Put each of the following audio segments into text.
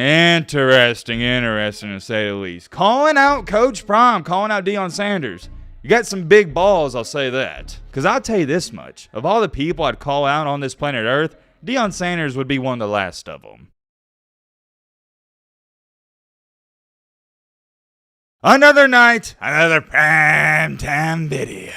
Interesting to say the least. Calling out Coach Prime, calling out Deion Sanders. You got some big balls, I'll say that. Because I'll tell you this much. Of all the people I'd call out on this planet Earth, Deion Sanders would be one of the last of them. Another night, another primetime video.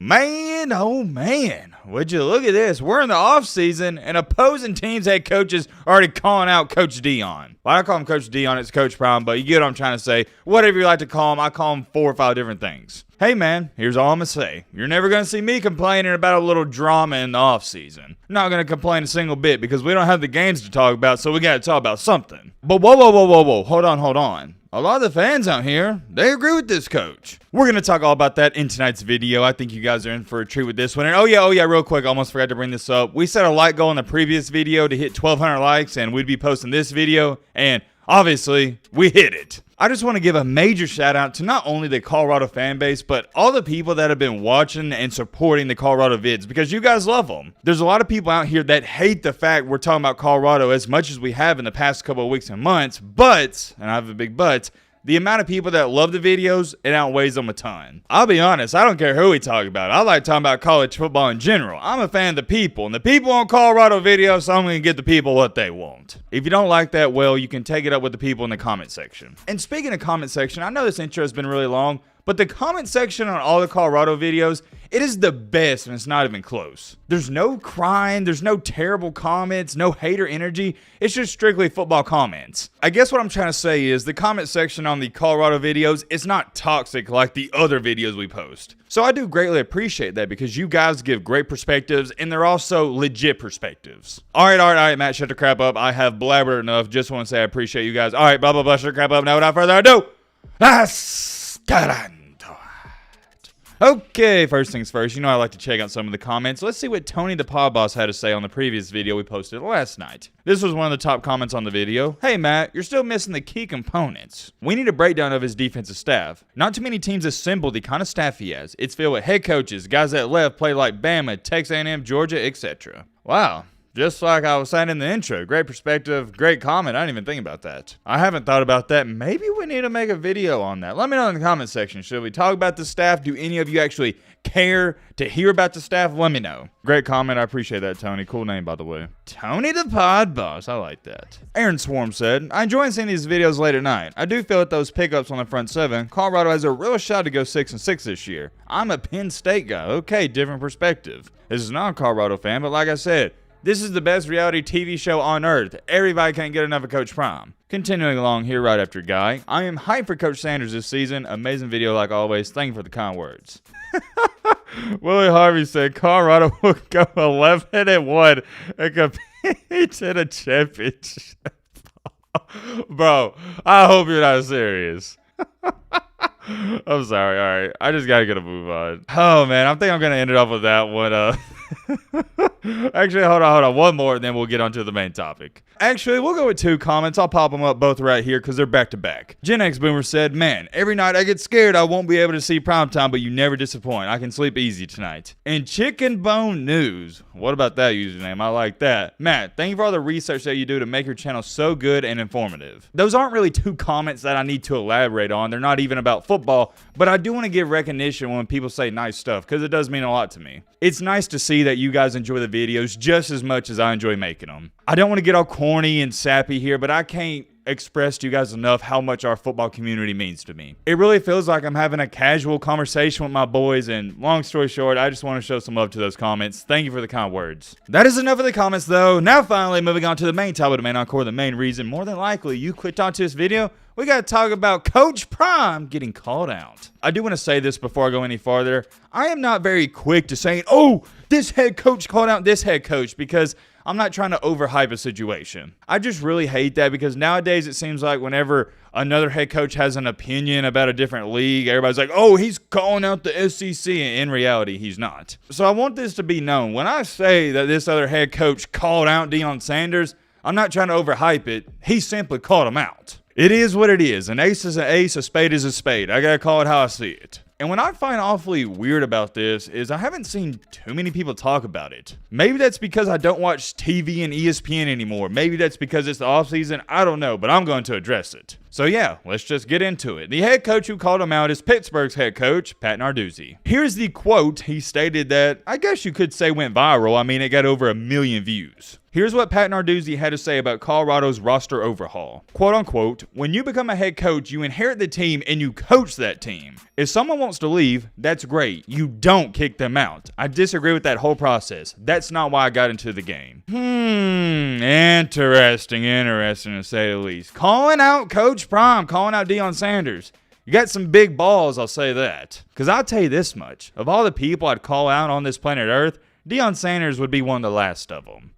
Man, oh man, would you look at this? We're in the offseason, and opposing teams' head coaches are already calling out Coach Deion. Well, I call him Coach Deion, it's Coach Prime, but you get what I'm trying to say. Whatever you like to call him, I call him 4 or 5 different things. Hey man, here's all I'm going to say. You're never going to see me complaining about a little drama in the offseason. I'm not going to complain a single bit because we don't have the games to talk about, so we got to talk about something. But whoa. Hold on. A lot of the fans out here, they agree with this coach. We're going to talk all about that in tonight's video. I think you guys are in for a treat with this one. And oh yeah, real quick, I almost forgot to bring this up. We set a like goal in the previous video to hit 1,200 likes, and we'd be posting this video, and obviously, we hit it. I just want to give a major shout out to not only the Colorado fan base, but all the people that have been watching and supporting the Colorado vids, because you guys love them. There's a lot of people out here that hate the fact we're talking about Colorado as much as we have in the past couple of weeks and months, but, and I have a big but, the amount of people that love the videos, it outweighs them a ton. I'll be honest, I don't care who we talk about. I like talking about college football in general. I'm a fan of the people, and the people on Colorado videos, so I'm going to give the people what they want. If you don't like that, well, you can take it up with the people in the comment section. And speaking of comment section, I know this intro has been really long, but the comment section on all the Colorado videos, it is the best, and it's not even close. There's no crying, there's no terrible comments, no hater energy. It's just strictly football comments. I guess what I'm trying to say is the comment section on the Colorado videos is not toxic like the other videos we post. So I do greatly appreciate that because you guys give great perspectives, and they're also legit perspectives. All right, Matt, shut the crap up. I have blabbered enough. Just want to say I appreciate you guys. All right, blah, shut the crap up. Now without further ado, let's get on. Okay, first things first, you know I like to check out some of the comments. Let's see what Tony the Pod Boss had to say on the previous video we posted last night. This was one of the top comments on the video. Hey Matt, you're still missing the key components. We need a breakdown of his defensive staff. Not too many teams assemble the kind of staff he has. It's filled with head coaches, guys that left played like Bama, Texas A&M, Georgia, etc. Wow. Just like I was saying in the intro, great perspective, great comment. I didn't even think about that. I haven't thought about that. Maybe we need to make a video on that. Let me know in the comment section. Should we talk about the staff? Do any of you actually care to hear about the staff? Let me know. Great comment. I appreciate that, Tony. Cool name, by the way. Tony the Pod Boss. I like that. Aaron Swarm said, I enjoy seeing these videos late at night. I do feel that those pickups on the front seven, Colorado has a real shot to go 6-6 this year. I'm a Penn State guy. Okay, different perspective. This is not a Colorado fan, but like I said, this is the best reality TV show on earth. Everybody can't get enough of Coach Prime. Continuing along here right after Guy. I am hyped for Coach Sanders this season. Amazing video like always. Thank you for the kind words. Willie Harvey said Colorado will go 11-1 and compete in a championship. Bro, I hope you're not serious. I'm sorry. All right. I just got to get a move on. Oh, man. I think I'm going to end it off with that one. Actually, hold on. One more, and then we'll get on to the main topic. Actually, we'll go with 2 comments. I'll pop them up both right here because they're back to back. Gen X Boomer said, man, every night I get scared I won't be able to see primetime, but you never disappoint. I can sleep easy tonight. And Chicken Bone News. What about that username? I like that. Matt, thank you for all the research that you do to make your channel so good and informative. Those aren't really 2 comments that I need to elaborate on. They're not even about football, but I do want to give recognition when people say nice stuff because it does mean a lot to me. It's nice to see that you guys enjoy the videos just as much as I enjoy making them. I don't want to get all corny and sappy here, but I can't express to you guys enough how much our football community means to me. It really feels like I'm having a casual conversation with my boys, and long story short, I just want to show some love to those comments. Thank you for the kind words. That is enough of the comments though. Now finally moving on to the main topic of Main Encore, the main reason more than likely you clicked onto this video. We got to talk about Coach Prime getting called out. I do want to say this before I go any farther. I am not very quick to saying, oh, this head coach called out this head coach, because I'm not trying to overhype a situation. I just really hate that because nowadays it seems like whenever another head coach has an opinion about a different league, everybody's like, oh, he's calling out the SEC. And in reality, he's not. So I want this to be known. When I say that this other head coach called out Deion Sanders, I'm not trying to overhype it. He simply called him out. It is what it is. An ace is an ace, a spade is a spade. I gotta call it how I see it. And what I find awfully weird about this is I haven't seen too many people talk about it. Maybe that's because I don't watch TV and ESPN anymore. Maybe that's because it's the offseason. I don't know, but I'm going to address it. So yeah, let's just get into it. The head coach who called him out is Pittsburgh's head coach, Pat Narduzzi. Here's the quote he stated that I guess you could say went viral. I mean, it got over 1 million views. Here's what Pat Narduzzi had to say about Colorado's roster overhaul. Quote unquote, when you become a head coach, you inherit the team and you coach that team. If someone wants to leave, that's great. You don't kick them out. I disagree with that whole process. That's not why I got into the game. Interesting to say the least. Calling out Coach Prime, calling out Deion Sanders. You got some big balls, I'll say that. Because I'll tell you this much. Of all the people I'd call out on this planet Earth, Deion Sanders would be one of the last of them.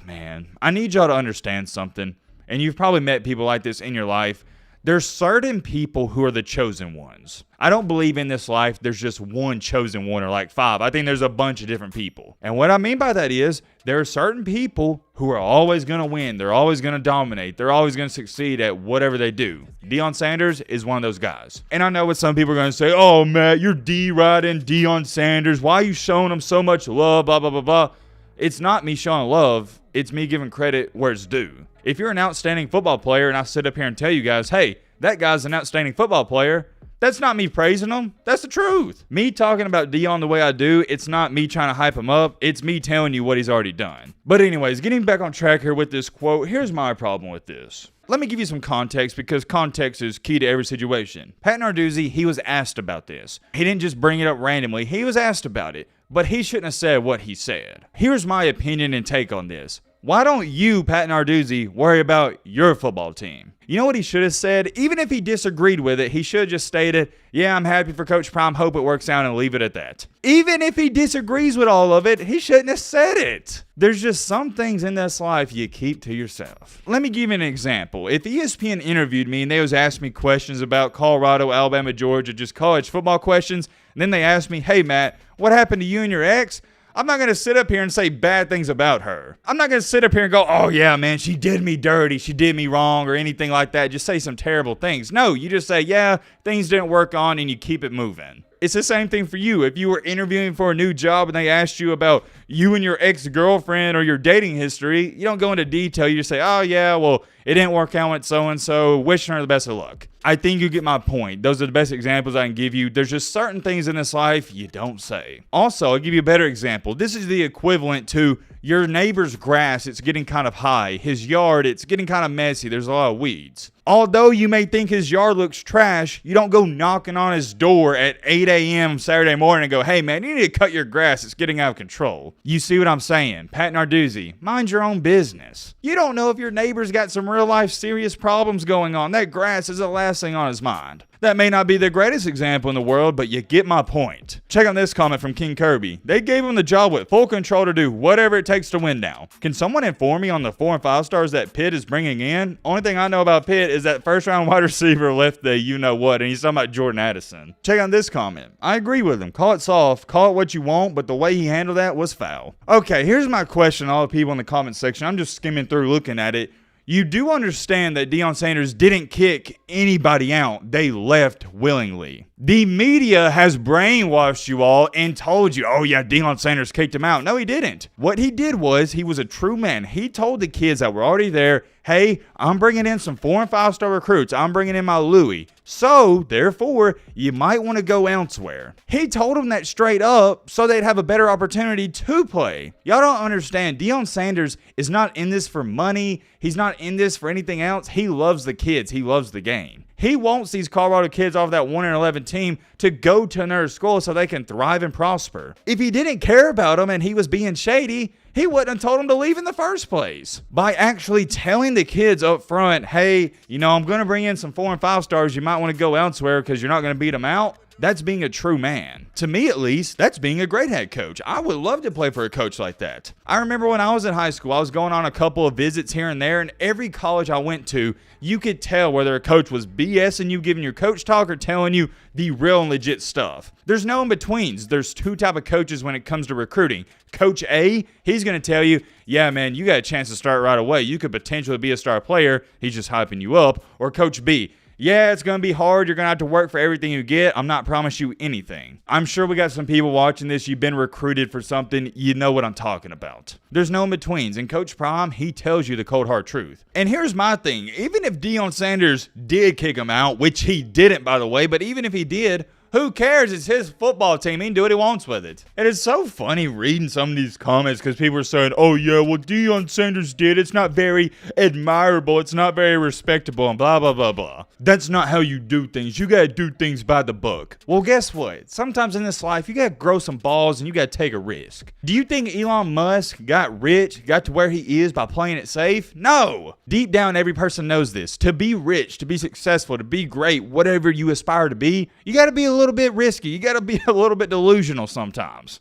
Man, I need y'all to understand something. And you've probably met people like this in your life. There's certain people who are the chosen ones. I don't believe in this life there's just one chosen one or like 5. I think there's a bunch of different people. And what I mean by that is there are certain people who are always going to win. They're always going to dominate. They're always going to succeed at whatever they do. Deion Sanders is one of those guys. And I know what some people are going to say, oh, Matt, you're D-riding Deion Sanders. Why are you showing him so much love, blah, blah, blah, blah. It's not me showing love. It's me giving credit where it's due. If you're an outstanding football player and I sit up here and tell you guys, hey, that guy's an outstanding football player, that's not me praising him. That's the truth. Me talking about Deion the way I do, it's not me trying to hype him up. It's me telling you what he's already done. But anyways, getting back on track here with this quote, here's my problem with this. Let me give you some context because context is key to every situation. Pat Narduzzi, he was asked about this. He didn't just bring it up randomly. He was asked about it, but he shouldn't have said what he said. Here's my opinion and take on this. Why don't you, Pat Narduzzi, worry about your football team? You know what he should have said? Even if he disagreed with it, he should have just stated, yeah, I'm happy for Coach Prime, hope it works out, and leave it at that. Even if he disagrees with all of it, he shouldn't have said it. There's just some things in this life you keep to yourself. Let me give you an example. If ESPN interviewed me and they was asking me questions about Colorado, Alabama, Georgia, just college football questions, and then they asked me, hey, Matt, what happened to you and your ex? I'm not going to sit up here and say bad things about her. I'm not going to sit up here and go, oh, yeah, man, she did me dirty. She did me wrong or anything like that. Just say some terrible things. No, you just say, yeah, things didn't work on and you keep it moving. It's the same thing for you. If you were interviewing for a new job and they asked you about you and your ex-girlfriend or your dating history, you don't go into detail. You just say, oh, yeah, well, it didn't work out with so-and-so. Wishing her the best of luck. I think you get my point. Those are the best examples I can give you. There's just certain things in this life you don't say. Also, I'll give you a better example. This is the equivalent to your neighbor's grass. It's getting kind of high. His yard, it's getting kind of messy. There's a lot of weeds. Although you may think his yard looks trash, you don't go knocking on his door at 8 a.m. Saturday morning and go, hey, man, you need to cut your grass. It's getting out of control. You see what I'm saying? Pat Narduzzi, mind your own business. You don't know if your neighbor's got some real life serious problems going on. That grass is the last thing on his mind. That may not be the greatest example in the world, but you get my point. Check out this comment from King Kirby. They gave him the job with full control to do whatever it takes to win now. Can someone inform me on the 4 and 5 stars that Pitt is bringing in? Only thing I know about Pitt is that first round wide receiver left the you-know-what, and he's talking about Jordan Addison. Check out this comment. I agree with him. Call it soft, call it what you want, but the way he handled that was foul. Okay, here's my question to all the people in the comment section. I'm just skimming through looking at it. You do understand that Deion Sanders didn't kick anybody out. They left willingly. The media has brainwashed you all and told you, oh yeah, Deion Sanders kicked him out. No, he didn't. What he did was he was a true man. He told the kids that were already there, hey, I'm bringing in some 4 and 5 star recruits. I'm bringing in my Louis. So, therefore, you might want to go elsewhere. He told them that straight up so they'd have a better opportunity to play. Y'all don't understand. Deion Sanders is not in this for money. He's not in this for anything else. He loves the kids. He loves the game. He wants these Colorado kids off that 1-11 team to go to another school so they can thrive and prosper. If he didn't care about them and he was being shady, he wouldn't have told them to leave in the first place. By actually telling the kids up front, hey, you know, I'm going to bring in some 4 and 5 stars. You might want to go elsewhere because you're not going to beat them out. That's being a true man. To me, at least, that's being a great head coach. I would love to play for a coach like that. I remember when I was in high school, I was going on a couple of visits here and there, and every college I went to, you could tell whether a coach was BSing you, giving your coach talk, or telling you the real and legit stuff. There's no in-betweens. There's two type of coaches when it comes to recruiting. Coach A, he's going to tell you, yeah, man, you got a chance to start right away. You could potentially be a star player. He's just hyping you up. Or Coach B, yeah, it's going to be hard. You're going to have to work for everything you get. I'm not promising you anything. I'm sure we got some people watching this. You've been recruited for something. You know what I'm talking about. There's no in-betweens. And Coach Prime, he tells you the cold hard truth. And here's my thing. Even if Deion Sanders did kick him out, which he didn't, by the way, but even if he did, who cares? It's his football team. He can do what he wants with it. And it's so funny reading some of these comments because people are saying, oh, yeah, well, Deion Sanders did. It's not very admirable. It's not very respectable and blah, blah, blah, blah. That's not how you do things. You got to do things by the book. Well, guess what? Sometimes in this life, you got to grow some balls and you got to take a risk. Do you think Elon Musk got rich, got to where he is by playing it safe? No. Deep down, every person knows this. To be rich, to be successful, to be great, whatever you aspire to be, you got to be a little bit risky. You got to be a little bit delusional sometimes.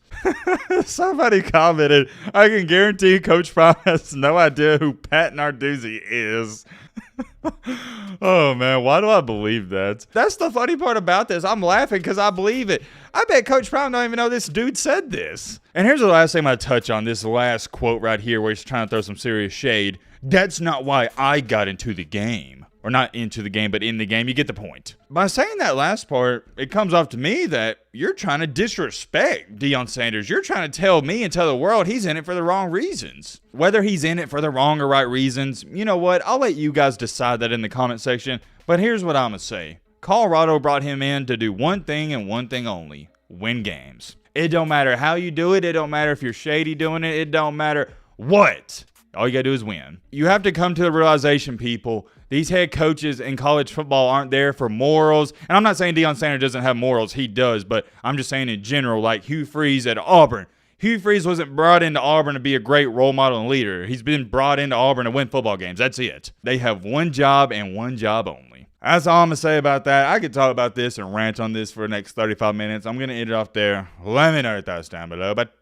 Somebody commented, I can guarantee Coach Prime has no idea who Pat Narduzzi is. Oh, man, why do I believe that? That's the funny part about this. I'm laughing because I believe it. I bet Coach Prime don't even know this dude said this. And here's the last thing I'm going to touch on, this last quote right here where he's trying to throw some serious shade. That's not why I got into the game. Or not into the game, but in the game. You get the point. By saying that last part, it comes off to me that you're trying to disrespect Deion Sanders. You're trying to tell me and tell the world he's in it for the wrong reasons. Whether he's in it for the wrong or right reasons, you know what? I'll let you guys decide that in the comment section. But here's what I'm going to say. Colorado brought him in to do one thing and one thing only. Win games. It don't matter how you do it. It don't matter if you're shady doing it. It don't matter what. All you got to do is win. You have to come to the realization, people, these head coaches in college football aren't there for morals. And I'm not saying Deion Sanders doesn't have morals. He does. But I'm just saying in general, like Hugh Freeze at Auburn. Hugh Freeze wasn't brought into Auburn to be a great role model and leader. He's been brought into Auburn to win football games. That's it. They have one job and one job only. That's all I'm going to say about that. I could talk about this and rant on this for the next 35 minutes. I'm going to end it off there. Let me know your thoughts down below. But